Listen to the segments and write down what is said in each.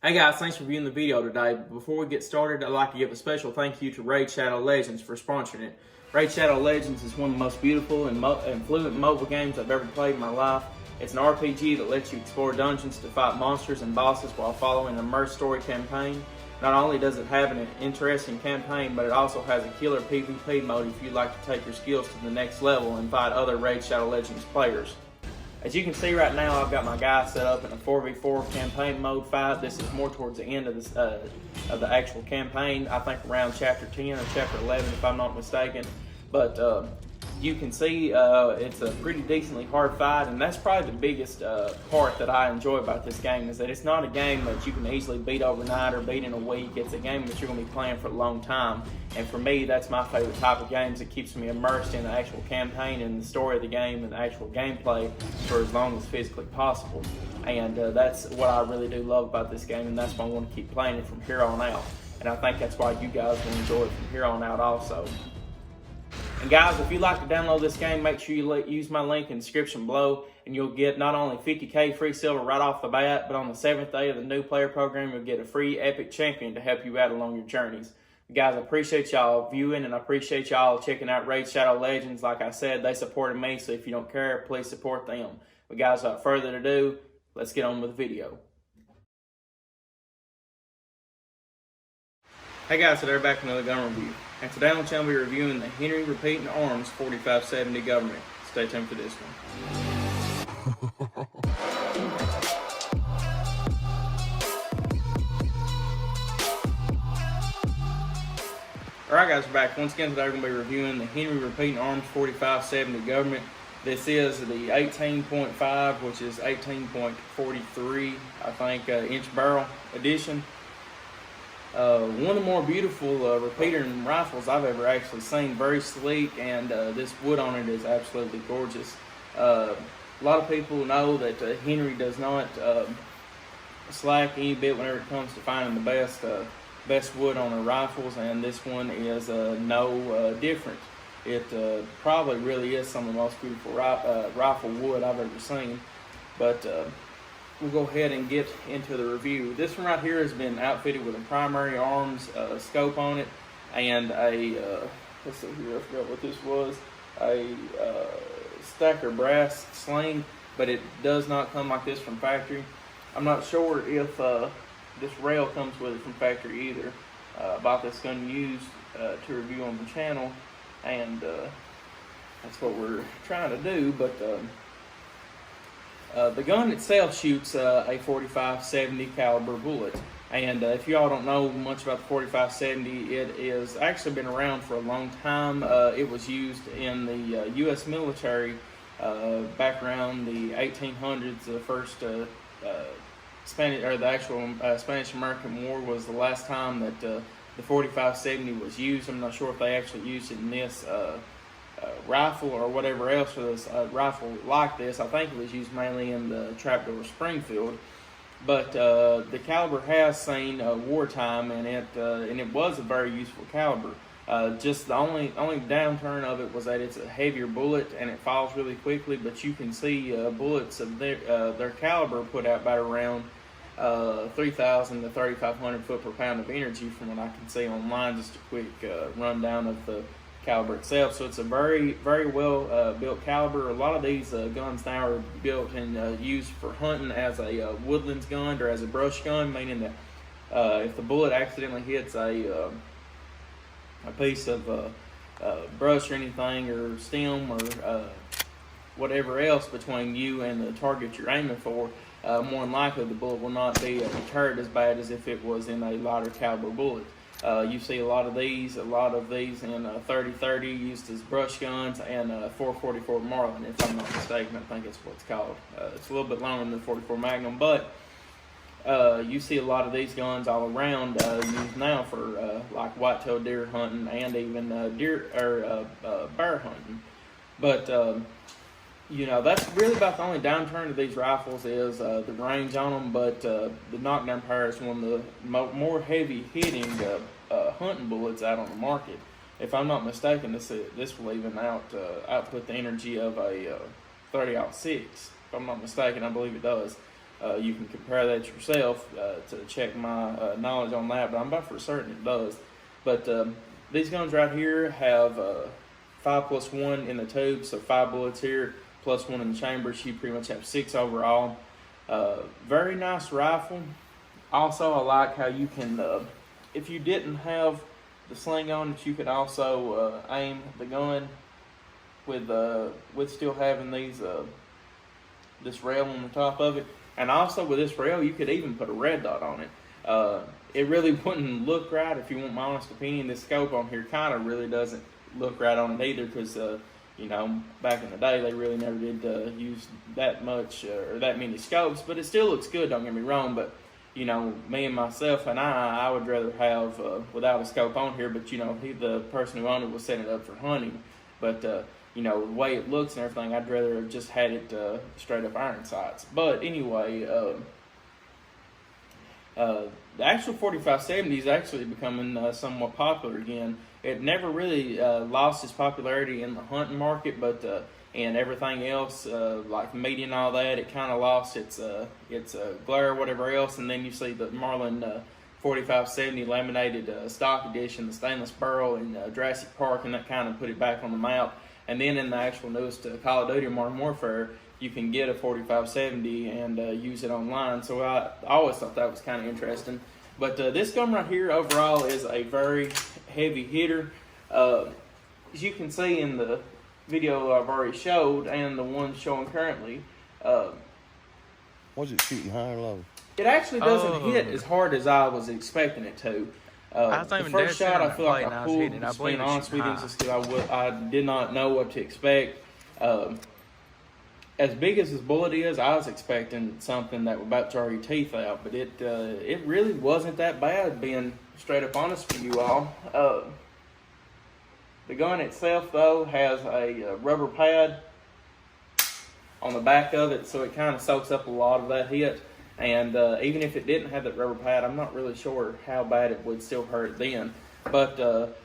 Hey guys, thanks for viewing the video today. Before we get started, I'd like to give a special thank you to Raid Shadow Legends for sponsoring it. Raid Shadow Legends is one of the most beautiful and fluent mobile games I've ever played in my life. It's an RPG that lets you explore dungeons to fight monsters and bosses while following an immersed story campaign. Not only does it have an interesting campaign, but it also has a killer PvP mode if you'd like to take your skills to the next level and fight other Raid Shadow Legends players. As you can see right now, I've got my guy set up in a 4v4 campaign mode fight. This is more towards the end of the actual campaign. I think around chapter 10 or chapter 11, if I'm not mistaken. But you can see it's a pretty decently hard fight, and that's probably the biggest part that I enjoy about this game, is that it's not a game that you can easily beat overnight or beat in a week. It's a game that you're going to be playing for a long time, and for me, that's my favorite type of games. It keeps me immersed in the actual campaign and the story of the game and the actual gameplay for as long as physically possible. And that's what I really do love about this game, and that's why I want to keep playing it from here on out. And I think that's why you guys will enjoy it from here on out also. And guys, if you'd like to download this game, make sure you use my link in the description below, and you'll get not only 50k free silver right off the bat, but on the 7th day of the new player program, you'll get a free epic champion to help you out along your journeys. Guys, I appreciate y'all viewing, and I appreciate y'all checking out Raid Shadow Legends. Like I said, they supported me, so if you don't care, please support them. But guys, without further ado, let's get on with the video. Hey guys, today we're back with another gun review. And today on the channel we're reviewing the Henry Repeating Arms 4570 Government. Stay tuned for this one. Alright guys, we're back. Once again today we're going to be reviewing the Henry Repeating Arms 4570 Government. This is the 18.5, which is 18.43, I think, inch barrel edition. One of the more beautiful repeater rifles I've ever actually seen. Very sleek, and this wood on it is absolutely gorgeous. A lot of people know that Henry does not slack any bit whenever it comes to finding the best wood on their rifles, and this one is no different. It probably really is some of the most beautiful rifle wood I've ever seen. But we'll go ahead and get into the review. This one right here has been outfitted with a primary arms scope on it, and a let's see here, I forgot what this was, a stacker brass sling, but it does not come like this from factory. I'm not sure if this rail comes with it from factory either. I bought this gun used to review on the channel, and that's what we're trying to do. But the gun itself shoots a 4570 caliber bullet, and if y'all don't know much about the 4570, it has actually been around for a long time. It was used in the U.S. military back around the 1800s. The first Spanish-American War was the last time that the 4570 was used. I'm not sure if they actually used it in this rifle or whatever else for this rifle like this. I think it was used mainly in the Trapdoor Springfield, but the caliber has seen wartime, and it was a very useful caliber. Just the only downturn of it was that it's a heavier bullet and it falls really quickly, but you can see bullets of their caliber put out about around 3,000 to 3,500 foot per pound of energy from what I can see online. Just a quick rundown of the caliber itself. So it's a very, very well built caliber. A lot of these guns now are built and used for hunting as a woodlands gun or as a brush gun, meaning that if the bullet accidentally hits a piece of brush or anything, or stem, or whatever else between you and the target you're aiming for, more than likely the bullet will not be deterred as bad as if it was in a lighter caliber bullet. You see a lot of these in 30-30 used as brush guns, and 444 Marlin, if I'm not mistaken. I think that's what it's called. It's a little bit longer than the 44 Magnum, but you see a lot of these guns all around used now for like whitetail deer hunting and even bear hunting. But you know, that's really about the only downturn of these rifles is the range on them. But the knockdown power is one of the more heavy hitting hunting bullets out on the market. If I'm not mistaken, this will even output the energy of a 30-06. If I'm not mistaken, I believe it does. You can compare that yourself to check my knowledge on that, but I'm about for certain it does. But these guns right here have 5+1 in the tube, so 5 bullets here, +1 in the chamber. So you pretty much have 6 overall. Very nice rifle. Also, I like how you can, if you didn't have the sling on it, you could also aim the gun with still having these this rail on the top of it. And also with this rail, you could even put a red dot on it. It really wouldn't look right, if you want my honest opinion. This scope on here kind of really doesn't look right on it either, because you know, back in the day they really never did use that much or that many scopes. But it still looks good, don't get me wrong. But you know, me and myself and I would rather have without a scope on here. But you know, the person who owned it was setting it up for hunting. But you know, the way it looks and everything, I'd rather have just had it straight up iron sights. But anyway, the actual 4570 is actually becoming somewhat popular again. It never really lost its popularity in the hunting market, but and everything else, like media and all that, it kind of lost its glare or whatever else. And then you see the Marlin 4570 laminated stock edition, the stainless barrel in Jurassic Park, and that kind of put it back on the map. And then in the actual newest Call of Duty Modern Warfare, you can get a 4570 and use it online. So I always thought that was kind of interesting. But this gun right here overall is a very heavy hitter. As you can see in the video I've already showed and the one showing currently, was it shooting high or low? It actually doesn't hit as hard as I was expecting it to. The first shot I feel like I pulled, just being honest with you, just because I did not know what to expect. As big as this bullet is, I was expecting something that would about jar your teeth out, but it really wasn't that bad, being straight up honest with you all. The gun itself, though, has a rubber pad on the back of it, so it kind of soaks up a lot of that hit. And even if it didn't have that rubber pad, I'm not really sure how bad it would still hurt then. But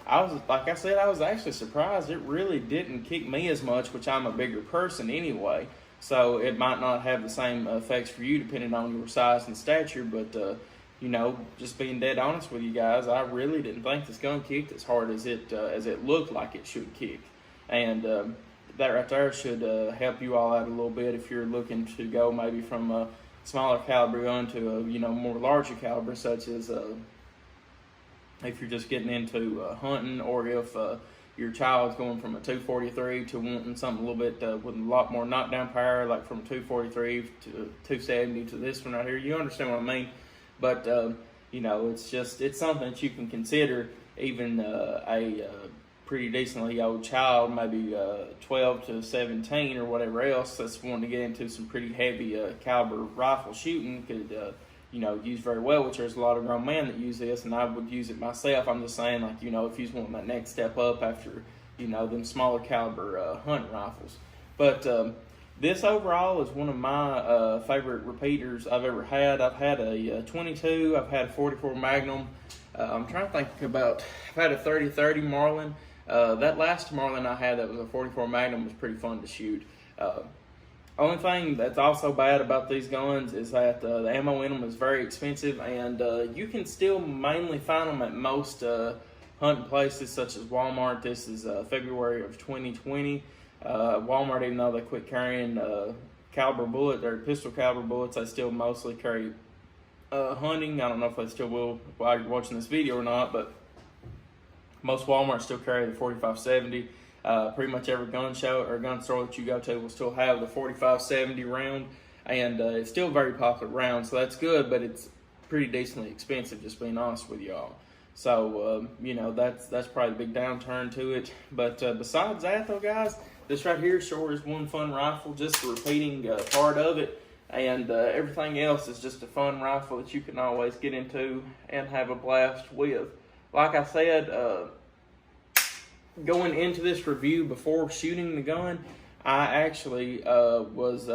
I was, like I said, I was actually surprised. It really didn't kick me as much, which I'm a bigger person anyway. So it might not have the same effects for you depending on your size and stature. But, you know, just being dead honest with you guys, I really didn't think this gun kicked as hard as it looked like it should kick. And that right there should help you all out a little bit if you're looking to go maybe from a smaller caliber gun to a, you know, more larger caliber, such as if you're just getting into hunting, or if your child's going from a 243 to wanting something a little bit with a lot more knockdown power, like from 243 to 270 to this one right here. You understand what I mean? But you know, it's something that you can consider. Even a pretty decently old child, maybe 12 to 17 or whatever else, that's wanting to get into some pretty heavy caliber rifle shooting, could you know, use very well, which there's a lot of grown men that use this, and I would use it myself. I'm just saying, like, you know, if you want that next step up after, you know, them smaller caliber hunting rifles. But this overall is one of my favorite repeaters I've ever had. I've had a 22, I've had a 44 Magnum. I'm trying to think about, I've had a 30-30 Marlin. That last Marlin I had that was a 44 Magnum was pretty fun to shoot. Only thing that's also bad about these guns is that the ammo in them is very expensive, and you can still mainly find them at most hunting places such as Walmart. This is February of 2020. Walmart, even though they quit carrying caliber bullets or pistol caliber bullets, they still mostly carry hunting. I don't know if they still will while you're watching this video or not, but most Walmart still carry the 4570. Pretty much every gun show or gun store that you go to will still have the 4570 round, and it's still a very popular round, so that's good, but it's pretty decently expensive, just being honest with y'all. So, you know, that's probably a big downturn to it. But besides that, though, guys, this right here sure is one fun rifle, just the repeating part of it, and everything else is just a fun rifle that you can always get into and have a blast with. Like I said, going into this review before shooting the gun, I actually was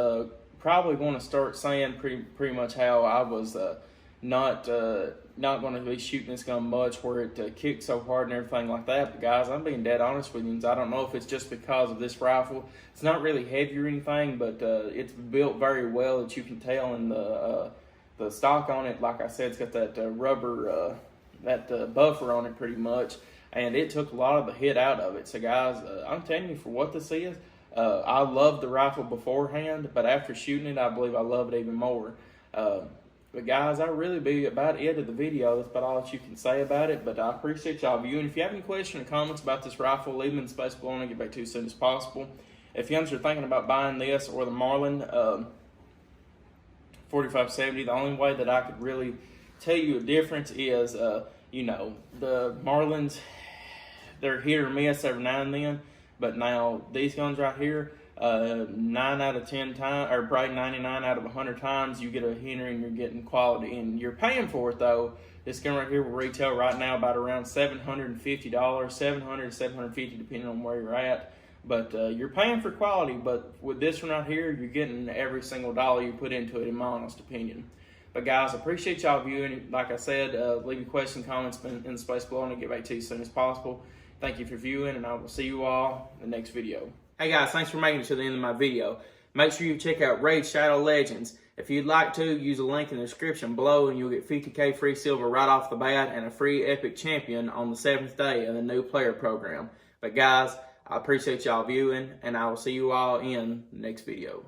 probably going to start saying pretty much how I was not going to be shooting this gun much where it kicks so hard and everything like that. But guys, I'm being dead honest with you. I don't know if it's just because of this rifle. It's not really heavy or anything, but it's built very well that you can tell in the stock on it. Like I said, it's got that rubber, buffer on it pretty much. And it took a lot of the hit out of it. So guys, I'm telling you, for what this is, I loved the rifle beforehand, but after shooting it, I believe I love it even more. But guys, that really be about it of the video. That's about all that you can say about it. But I appreciate y'all viewing. If you have any questions or comments about this rifle, leave them in the space below and I'll get back to you as soon as possible. If you guys are thinking about buying this or the Marlin 4570, the only way that I could really tell you a difference is, you know, the Marlins, they're hit or miss every now and then. But now these guns right here, 9 out of 10 times, or probably 99 out of 100 times, you get a hitter and you're getting quality, and you're paying for it though. This gun right here will retail right now about around $750, $750 depending on where you're at. But you're paying for quality. But with this one right here, you're getting every single dollar you put into it, in my honest opinion. But guys, I appreciate y'all viewing. Like I said, leave your questions, comments in the space below, and I'll get back to you as soon as possible. Thank you for viewing, and I will see you all in the next video. Hey guys, thanks for making it to the end of my video. Make sure you check out Raid Shadow Legends. If you'd like to, use a link in the description below and you'll get 50k free silver right off the bat and a free epic champion on the 7th day of the new player program. But guys, I appreciate y'all viewing, and I will see you all in the next video.